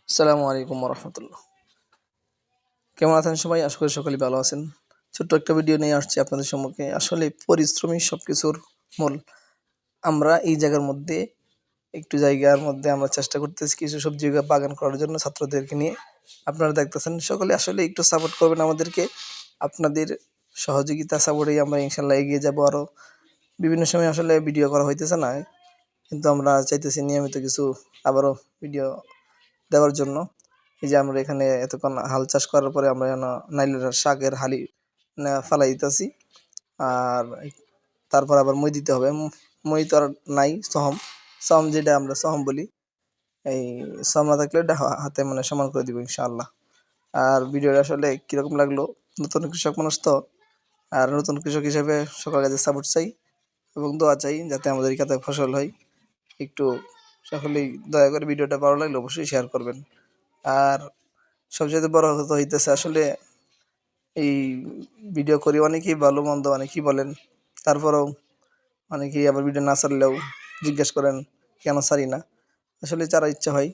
আসসালামু আলাইকুম রহমতুল্লাহ। কেমন আছেন সবাই? আশা করি সকলেই ভালো আছেন। ছোট্ট একটা ভিডিও নিয়ে আসছি আপনাদের সম্মুখে। আসলে পরিশ্রমই সবকিছুর মূল। আমরা এই জায়গার মধ্যে একটু জায়গার মধ্যে আমরা চেষ্টা করতেছি কিছু সবজি বাগান করার জন্য ছাত্রদেরকে নিয়ে। আপনারা দেখতেছেন সকলে আসলে একটু সাপোর্ট করবেন আমাদেরকে। আপনাদের সহযোগিতা সাপোর্টেই আমরা ইনশাল্লাহ এগিয়ে যাব। আরও বিভিন্ন সময় আসলে ভিডিও করা হইতেছে না, কিন্তু আমরা চাইতেছি নিয়মিত কিছু আবারও ভিডিও দেওয়ার জন্য। এই যে আমরা এখানে এতক্ষণ হাল চাষ করার পরে আমরা নাইলের শাকের হালি ফালাই দিতেছি। আর তারপর আবার মই দিতে হবে। মই তো আর নাই, সহম সহম যেটা আমরা সহম বলি, এই সহম না থাকলে ওটা হাতে মানে সমান করে দিব ইনশাআল্লাহ। আর ভিডিওটা আসলে কিরকম লাগলো, নতুন কৃষক মানুষ তো, আর নতুন কৃষক হিসেবে সবার কাছে সাপোর্ট চাই এবং দোয়া চাই যাতে আমাদের এই খাতায় ফসল হয়। একটু সকলেই দয়া করে ভিডিওটা ভালো লাগলে অবশ্যই শেয়ার করবেন। আর সবচেয়ে বড় কথা হইতেছে আসলে এই ভিডিও করি অনেকেই ভালো মন্দ অনেকেই বলেন, তারপরেও অনেকেই আবার ভিডিও না ছাড়লেও জিজ্ঞেস করেন কেন ছাড়ি না। আসলে যারা ইচ্ছা হয়